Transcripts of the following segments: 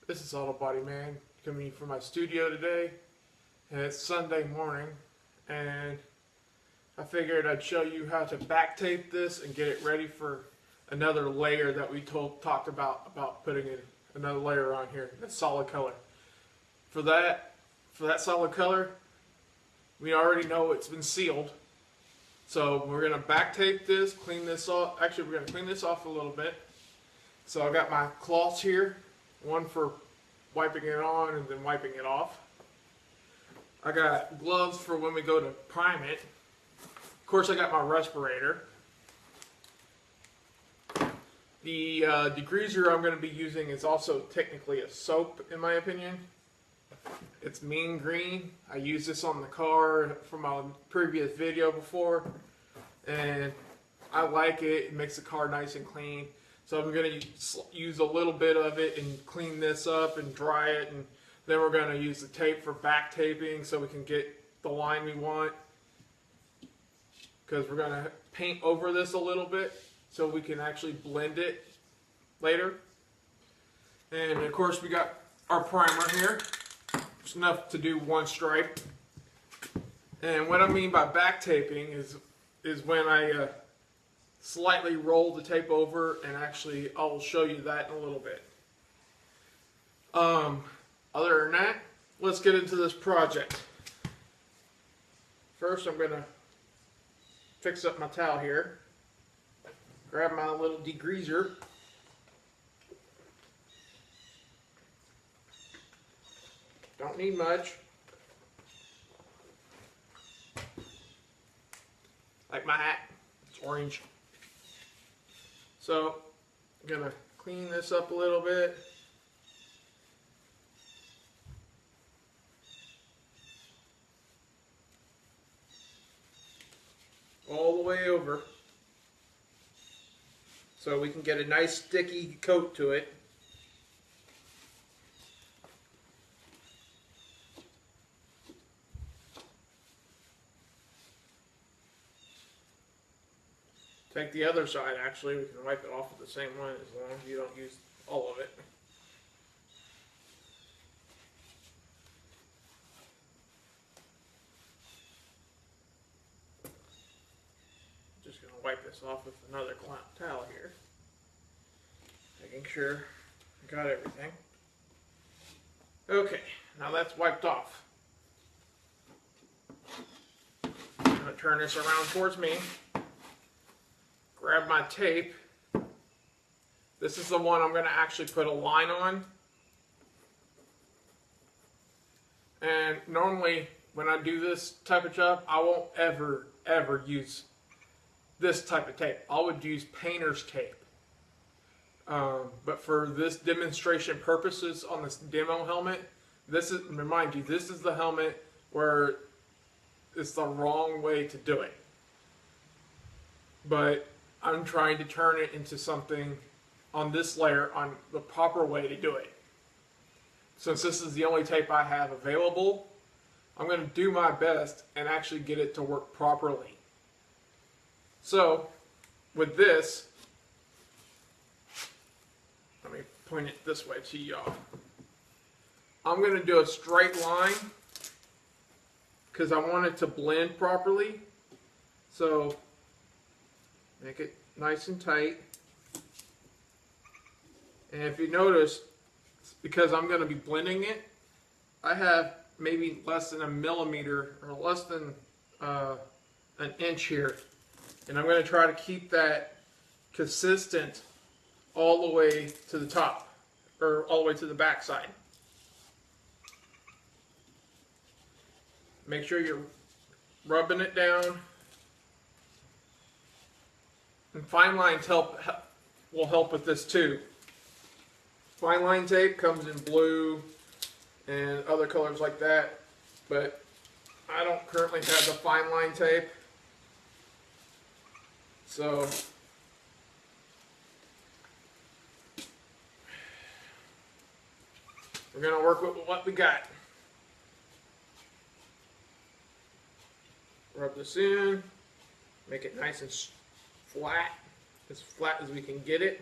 This is AutoBodyMan coming from my studio today, and it's Sunday morning, and I figured I'd show you how to back tape this and get it ready for another layer that we talked about putting in another layer on here, that's solid color. For that solid color, we already know it's been sealed, so we're gonna back tape this, clean this off. Actually, we're gonna clean this off a little bit. So I got my cloths here. One for wiping it on and then wiping it off. I got gloves for when we go to prime it. Of course, I got my respirator. The degreaser I'm going to be using is also technically a soap, in my opinion. It's mean green. I used this on the car from my previous video before, and I like it. It makes the car nice and clean. So I'm going to use a little bit of it and clean this up and dry it, and then we're going to use the tape for back taping so we can get the line we want, because we're going to paint over this a little bit so we can actually blend it later. And of course we got our primer here. It's enough to do one stripe. And what I mean by back taping is when I slightly roll the tape over, and actually I'll show you that in a little bit. Other than that, let's get into this project. First, I'm going to fix up my towel here. Grab my little degreaser. Don't need much. Like my hat, it's orange. So, I'm going to clean this up a little bit. All the way over. So we can get a nice sticky coat to it. Take the other side, actually, we can wipe it off with the same one as long as you don't use all of it. Just going to wipe this off with another towel here. Making sure I got everything. Okay, now that's wiped off. I'm going to turn this around towards me. Grab my tape. This is the one I'm going to actually put a line on. And normally when I do this type of job, I won't ever use this type of tape. I would use painter's tape. But for this demonstration purposes on this demo helmet, remind you, this is the helmet where it's the wrong way to do it. But I'm trying to turn it into something on this layer on the proper way to do it. Since this is the only tape I have available, I'm going to do my best and actually get it to work properly. So, with this, let me point it this way to y'all. I'm going to do a straight line because I want it to blend properly. So, make it nice and tight. And if you notice, because I'm going to be blending it, I have maybe less than a millimeter or less than an inch here. And I'm going to try to keep that consistent all the way to the top, or all the way to the back side. Make sure you're rubbing it down. And fine line will help with this too. Fine line tape comes in blue and other colors like that, but I don't currently have the fine line tape. So we're going to work with what we got. Rub this in, make it nice and flat as we can get it.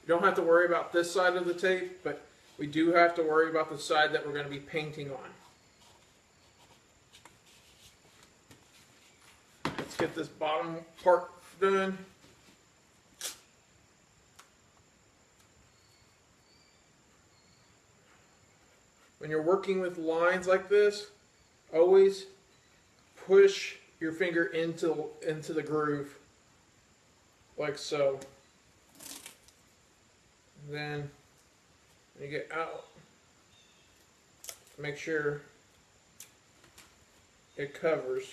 You don't have to worry about this side of the tape, but we do have to worry about the side that we're going to be painting on. Let's get this bottom part done. When you're working with lines like this, always push your finger into the groove, like so. And then when you get out, make sure it covers.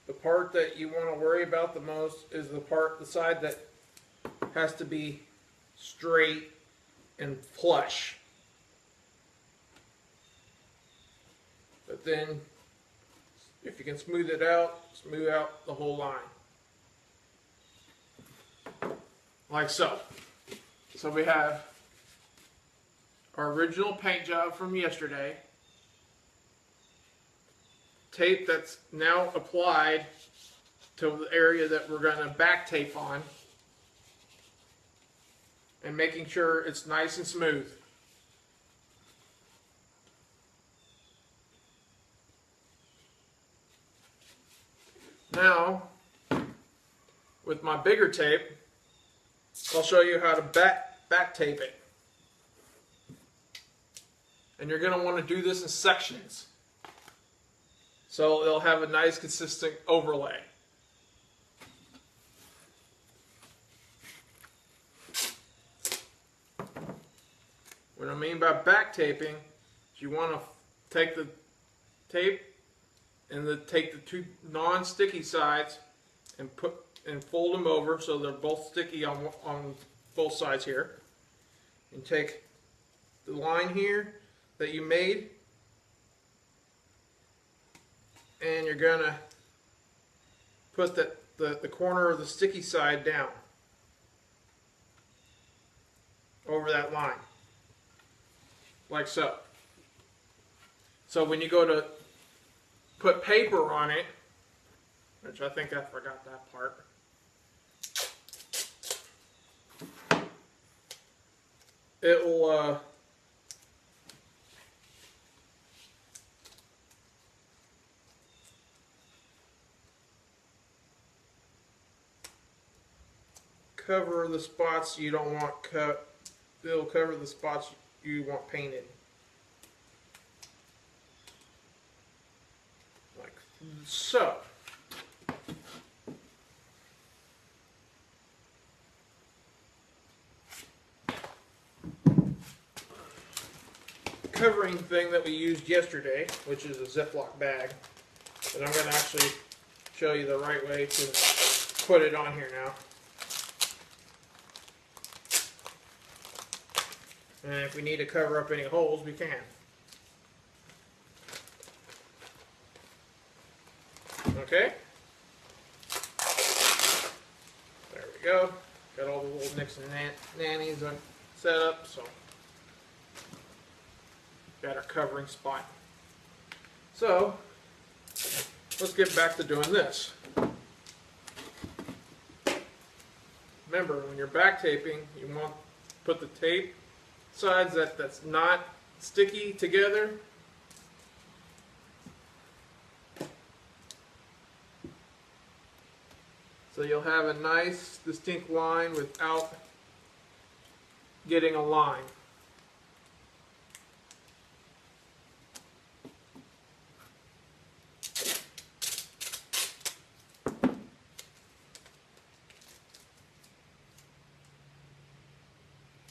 The part that you want to worry about the most is the side that has to be straight and flush. But then, if you can smooth it out, smooth out the whole line. Like so. So we have our original paint job from yesterday. Tape that's now applied to the area that we're going to back tape on. And making sure it's nice and smooth. Now, with my bigger tape, I'll show you how to back tape it. And you're going to want to do this in sections, so it'll have a nice consistent overlay. What I mean by back taping is you want to take the tape and take the two non-sticky sides and fold them over so they're both sticky on both sides here. And take the line here that you made, and you're gonna put the corner of the sticky side down over that line, like so. So when you go to put paper on it, which I think I forgot that part. It will cover the spots you don't want cut. It'll cover the spots you want painted. Like so. Covering thing that we used yesterday, which is a Ziploc bag, but I'm going to actually show you the right way to put it on here now. And if we need to cover up any holes, we can. Okay? There we go. Got all the little nicks and nannies set up, so got our covering spot. So, let's get back to doing this. Remember, when you're back taping, you want to put the tape sides that's not sticky together. So you'll have a nice distinct line without getting a line.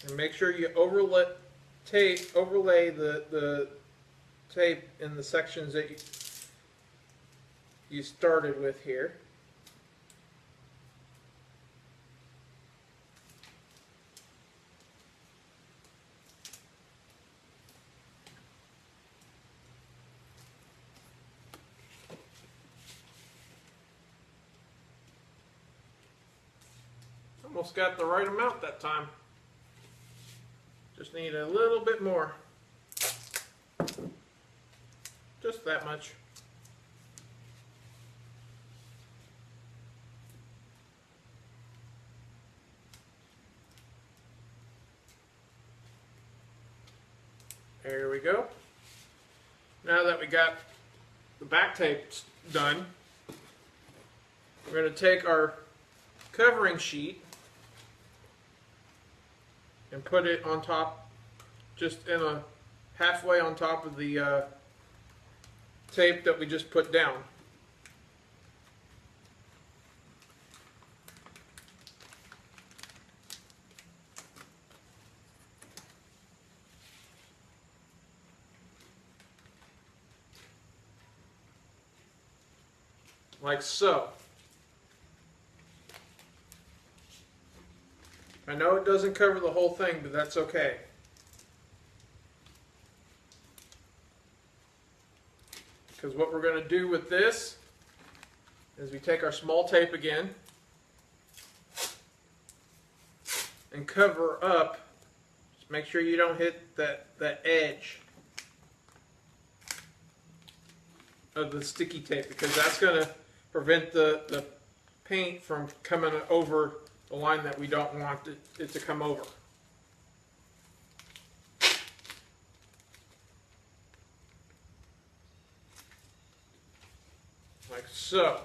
And make sure you overlay the tape in the sections that you started with here. Almost got the right amount that time. Just need a little bit more. Just that much. There we go. Now that we got the back tape done, we're going to take our covering sheet and put it on top, just in a halfway on top of the tape that we just put down. Like so. I know it doesn't cover the whole thing, but that's okay. Because what we're going to do with this is we take our small tape again and cover up. Just make sure you don't hit that edge of the sticky tape, because that's going to prevent the paint from coming over the line that we don't want it to come over. Like so.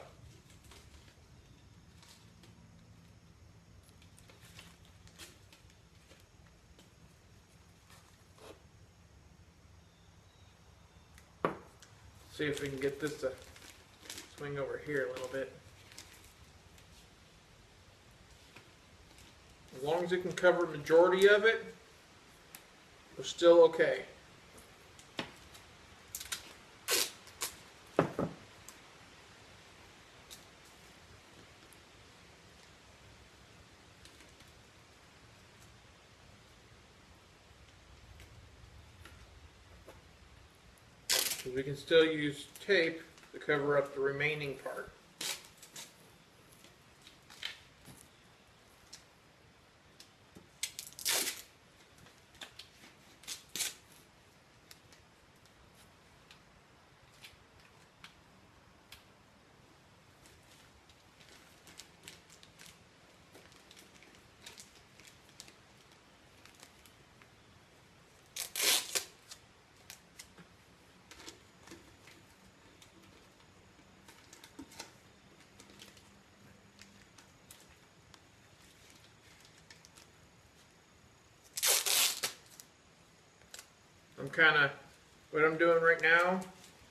See if we can get this to swing over here a little bit. As long as it can cover the majority of it, we're still okay. We can still use tape to cover up the remaining part. What I'm doing right now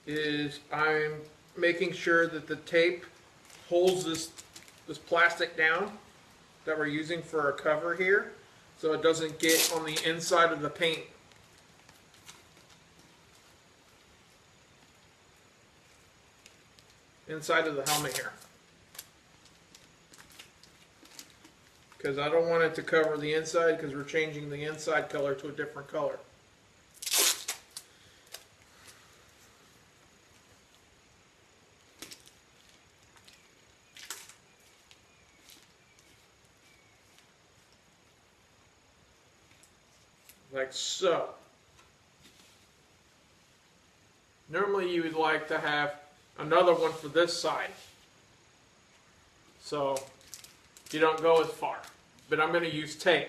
is I'm making sure that the tape holds this plastic down that we're using for our cover here, so it doesn't get on the inside of the paint. Inside of the helmet here. Because I don't want it to cover the inside, because we're changing the inside color to a different color. Like so. Normally you would like to have another one for this side, so you don't go as far, but I'm going to use tape.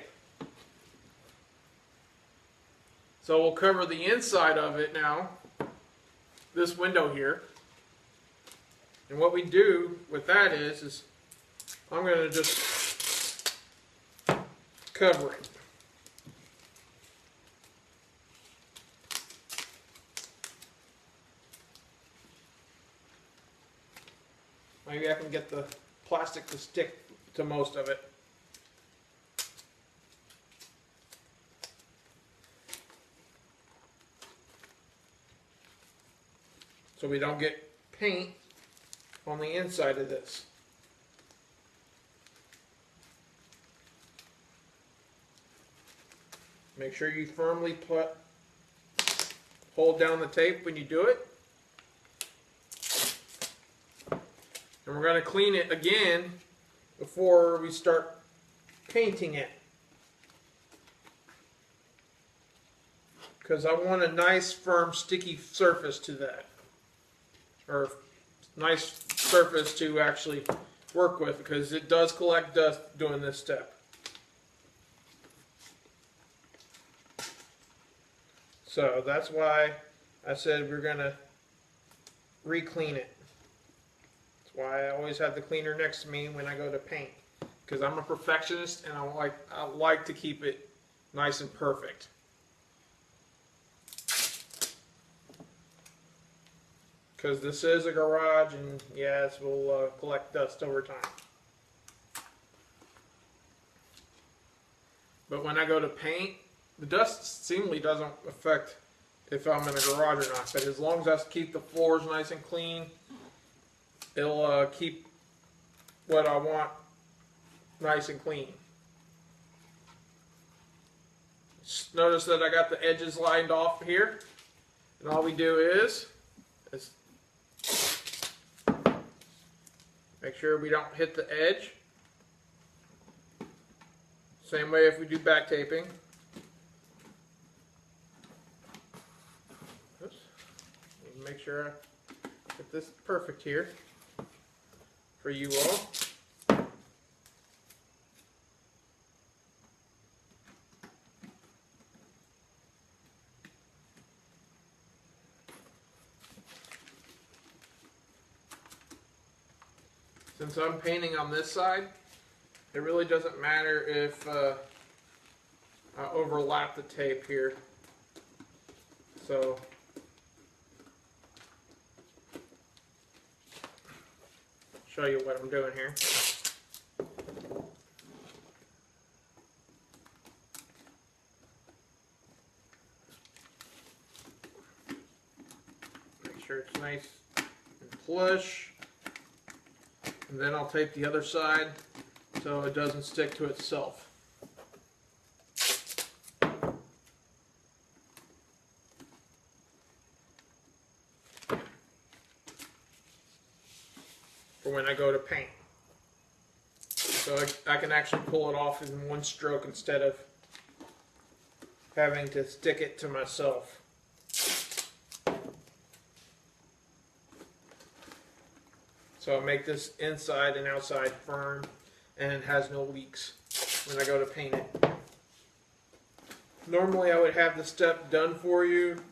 So we'll cover the inside of it now, this window here, and what we do with that is I'm going to just cover it. Maybe I can get the plastic to stick to most of it. So we don't get paint on the inside of this. Make sure you firmly hold down the tape when you do it. And we're going to clean it again before we start painting it, because I want a nice firm sticky surface to that, or nice surface to actually work with, because it does collect dust doing this step. So that's why I said we're going to re-clean it. That's why I always have the cleaner next to me when I go to paint. Because I'm a perfectionist and I like to keep it nice and perfect. Because this is a garage and yes, we'll collect dust over time. But when I go to paint, the dust seemingly doesn't affect if I'm in a garage or not. But as long as I keep the floors nice and clean, it'll keep what I want nice and clean. Just notice that I got the edges lined off here. And all we do is make sure we don't hit the edge. Same way if we do back taping. Oops. Make sure I get this perfect here for you all. Since I'm painting on this side, it really doesn't matter if I overlap the tape here. So show you what I'm doing here. Make sure it's nice and flush. And then I'll tape the other side so it doesn't stick to itself. For when I go to paint. So I can actually pull it off in one stroke instead of having to stick it to myself. So I'll make this inside and outside firm and it has no leaks when I go to paint it. Normally I would have this step done for you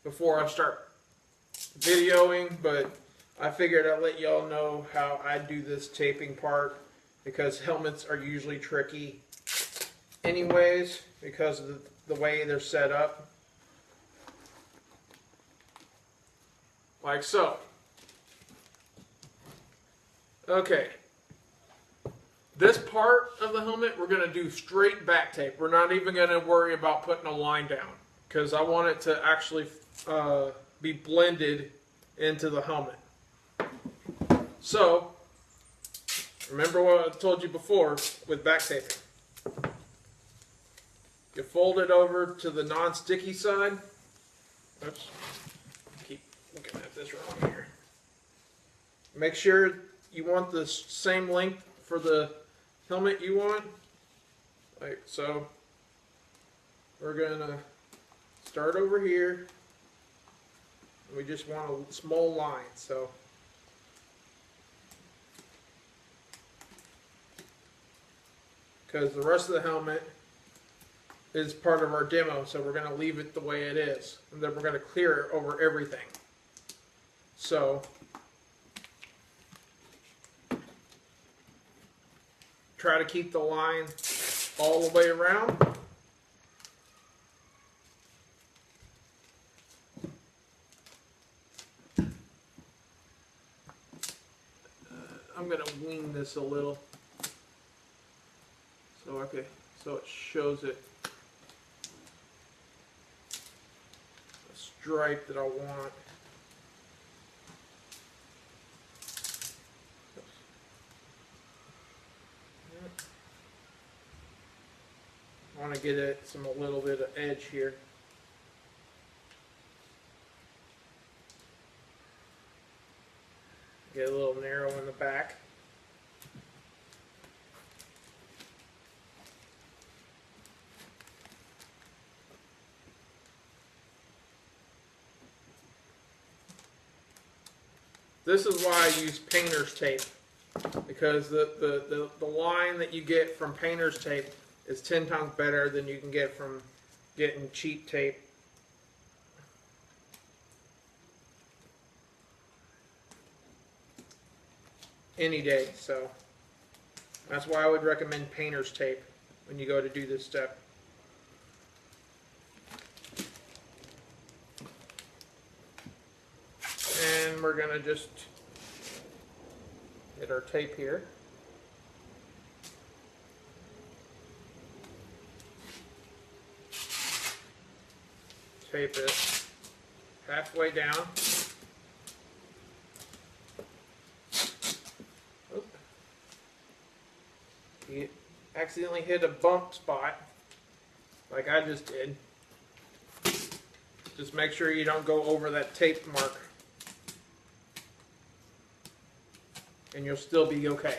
before I start videoing, but I figured I'd let y'all know how I do this taping part because helmets are usually tricky anyways because of the way they're set up. Like so. Okay, this part of the helmet we're going to do straight back tape. We're not even going to worry about putting a line down because I want it to actually be blended into the helmet. So, remember what I told you before with back taping. You fold it over to the non-sticky side. Oops, keep looking at this wrong here. Make sure you want the same length for the helmet you want. Like so. We're gonna start over here. We just want a small line. So because the rest of the helmet is part of our demo, so we're gonna leave it the way it is. And then we're gonna clear it over everything. So try to keep the line all the way around. I'm going to wing this a little so so it shows it a stripe that I want. I want to get it a little bit of edge here. Get a little narrow in the back. This is why I use painter's tape, because the line that you get from painter's tape is 10 times better than you can get from getting cheap tape any day. So that's why I would recommend painter's tape when you go to do this step. And we're going to just get our tape here. Tape it halfway down. Oop. You accidentally hit a bump spot, like I just did. Just make sure you don't go over that tape mark, and you'll still be okay.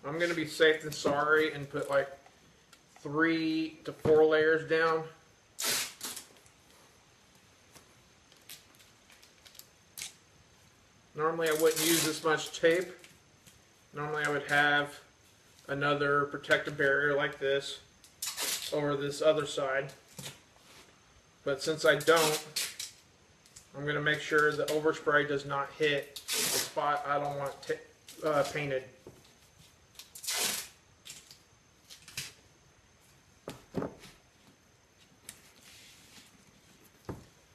I'm going to be safe than sorry and put like 3 to 4 layers down. Normally I wouldn't use this much tape. Normally I would have another protective barrier like this over this other side. But since I don't, I'm going to make sure the overspray does not hit the spot I don't want painted.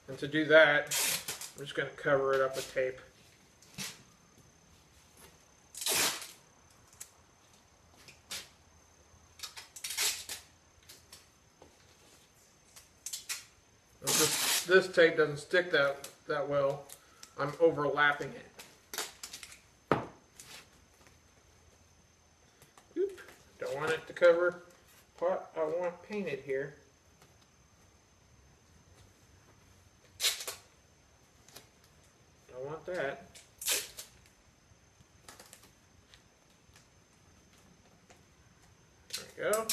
And to do that, I'm just going to cover it up with tape. If this tape doesn't stick that well, I'm overlapping it. Oop, don't want it to cover what I want painted here. I want that. There we go.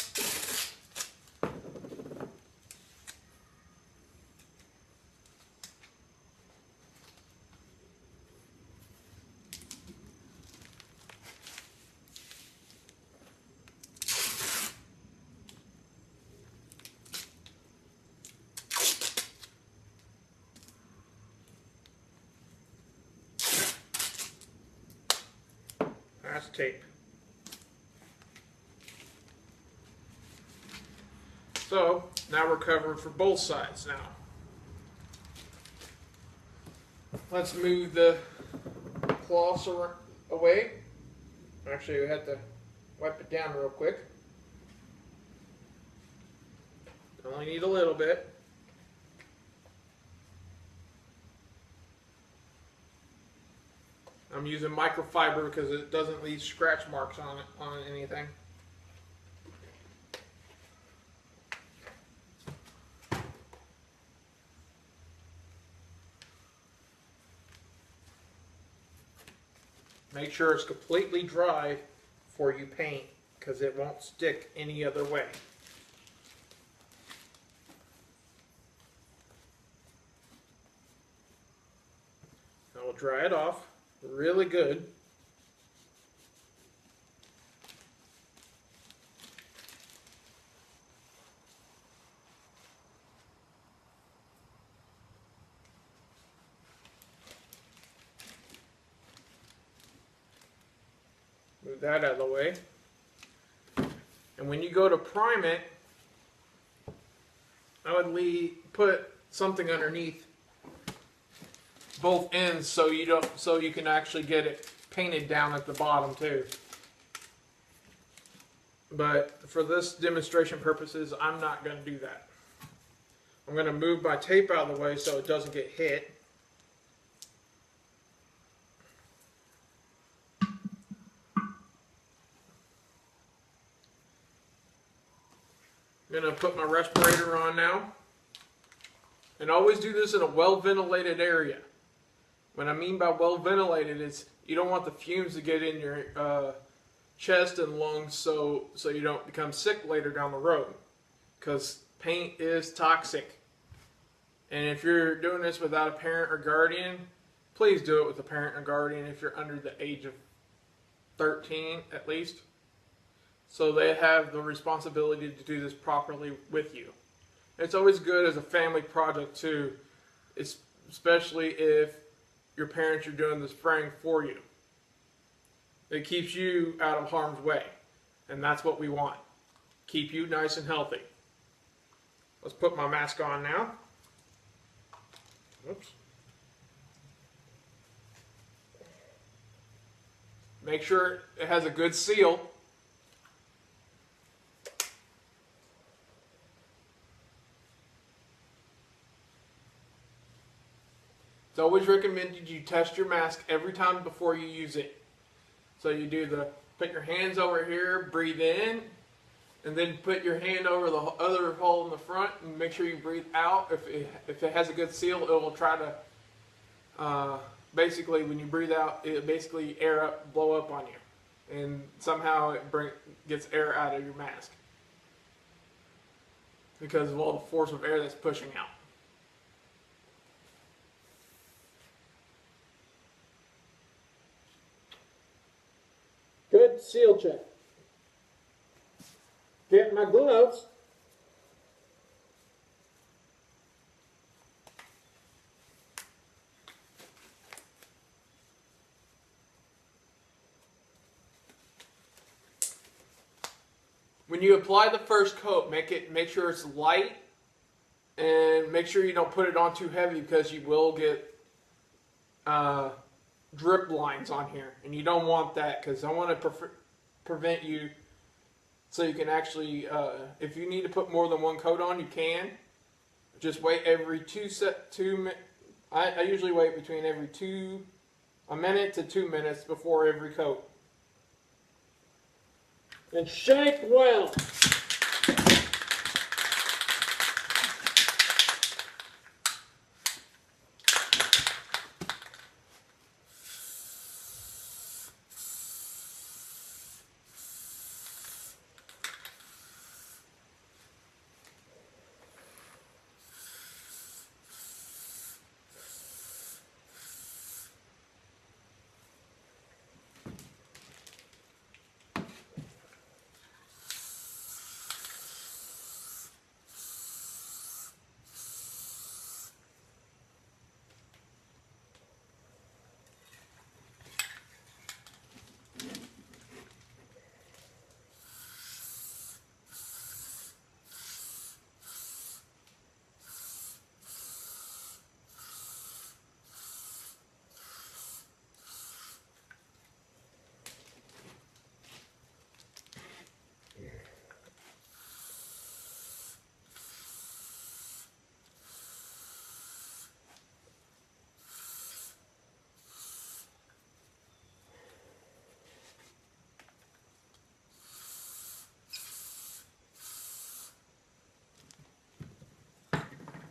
That's tape. So now we're covered for both sides now. Let's move the cloths away. Actually, we have to wipe it down real quick. Only need a little bit. I'm using microfiber because it doesn't leave scratch marks on anything. Make sure it's completely dry before you paint because it won't stick any other way. I will dry it off really good. Move that out of the way. And when you go to prime it, I would put something underneath both ends so you can actually get it painted down at the bottom too. But for this demonstration purposes, I'm not going to do that. I'm going to move my tape out of the way so it doesn't get hit. I'm going to put my respirator on now. And always do this in a well-ventilated area. What I mean by well ventilated is you don't want the fumes to get in your chest and lungs so you don't become sick later down the road, because paint is toxic. And if you're doing this without a parent or guardian, please do it with a parent or guardian if you're under the age of 13 at least, so they have the responsibility to do this properly with you. It's always good as a family project too, especially if your parents are doing the spraying for you. It keeps you out of harm's way, and that's what we want. Keep you nice and healthy. Let's put my mask on now. Oops. Make sure it has a good seal. It's always recommended you test your mask every time before you use it. So you put your hands over here, breathe in, and then put your hand over the other hole in the front and make sure you breathe out. If it has a good seal, it will try to, basically when you breathe out, it basically blow up on you. And somehow it gets air out of your mask, because of all the force of air that's pushing out. Good seal check. Get my gloves. When you apply the first coat, make sure it's light, and make sure you don't put it on too heavy, because you will get drip lines on here, and you don't want that, because I want to prevent you, so you can actually, if you need to put more than one coat on, you can. Just wait every I usually wait between a minute to 2 minutes before every coat. And shake well.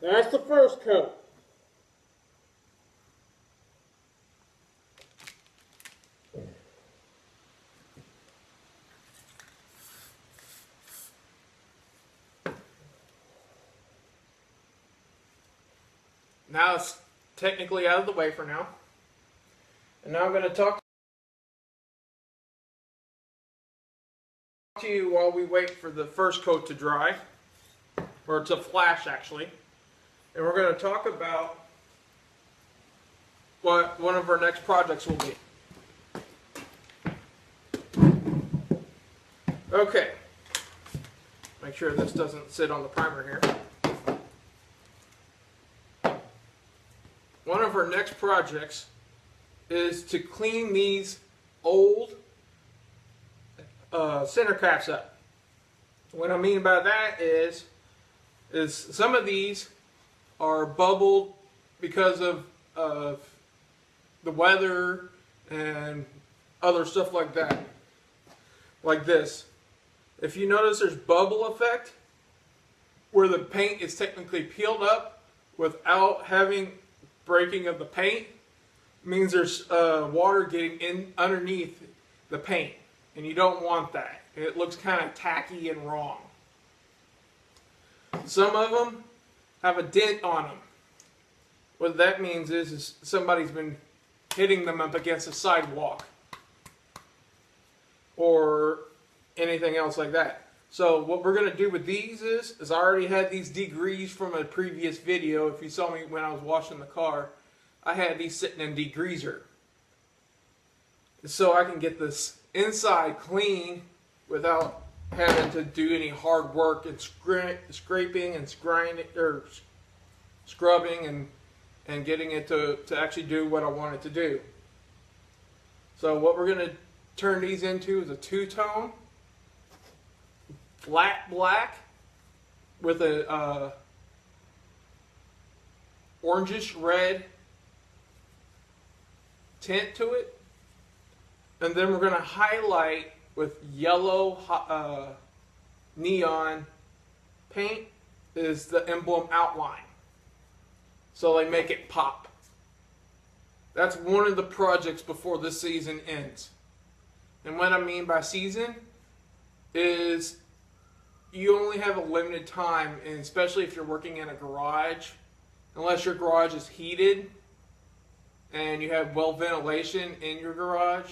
That's the first coat. Now it's technically out of the way for now. And now I'm going to talk to you while we wait for the first coat to dry, or to flash actually. And we're going to talk about what one of our next projects will be. Okay. Make sure this doesn't sit on the primer here. One of our next projects is to clean these old center caps up. What I mean by that is some of these are bubbled because of the weather and other stuff like that. Like this. If you notice, there's bubble effect where the paint is technically peeled up without having breaking of the paint. means there's water getting in underneath the paint, and you don't want that. It looks kind of tacky and wrong. Some of them have a dent on them. What that means is somebody's been hitting them up against a sidewalk or anything else like that. So what we're going to do with these is I already had these degreased from a previous video. If you saw me when I was washing the car, I had these sitting in degreaser. So I can get this inside clean without having to do any hard work and scraping and grinding or scrubbing and getting it to actually do what I want it to do. So what we're going to turn these into is a two-tone flat black with a orangish red tint to it, and then we're going to highlight with yellow neon paint is the emblem outline, so they make it pop. That's one of the projects before this season ends. And what I mean by season is you only have a limited time, and especially if you're working in a garage, unless your garage is heated and you have well ventilation in your garage.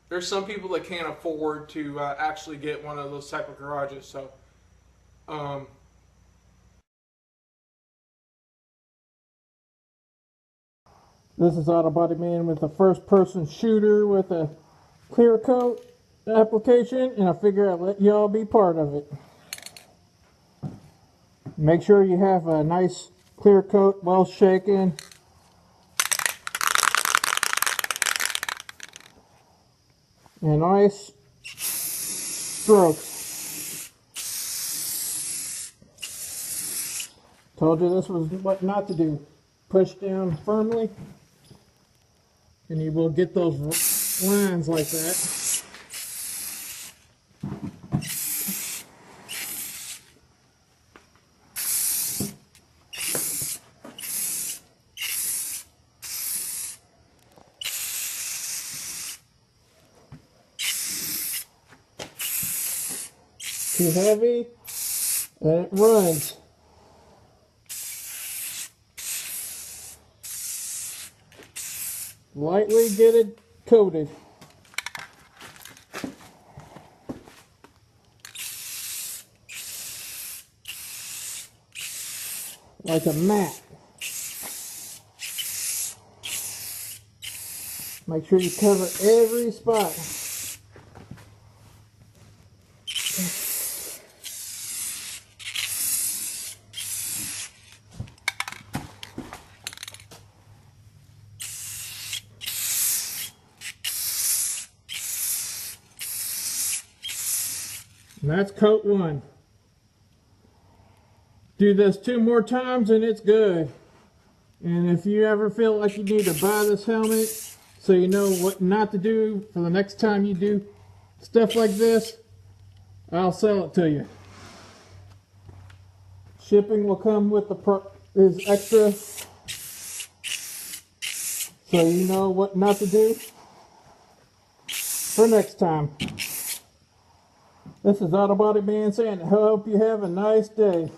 There's some people that can't afford to actually get one of those type of garages. So this is AutoBodyMan with a first-person shooter with a clear coat application, and I figure I'd let y'all be part of it. Make sure you have a nice clear coat, well shaken. And nice strokes. Told you this was what not to do. Push down firmly, and you will get those lines like that. Too heavy, and it runs. Lightly get it coated. Like a mat. Make sure you cover every spot. And that's coat one. Do this 2 more times and it's good. And if you ever feel like you need to buy this helmet so you know what not to do for the next time you do stuff like this, I'll sell it to you. Shipping will come with is extra, so you know what not to do for next time. This is AutoBodyMan saying, I hope you have a nice day.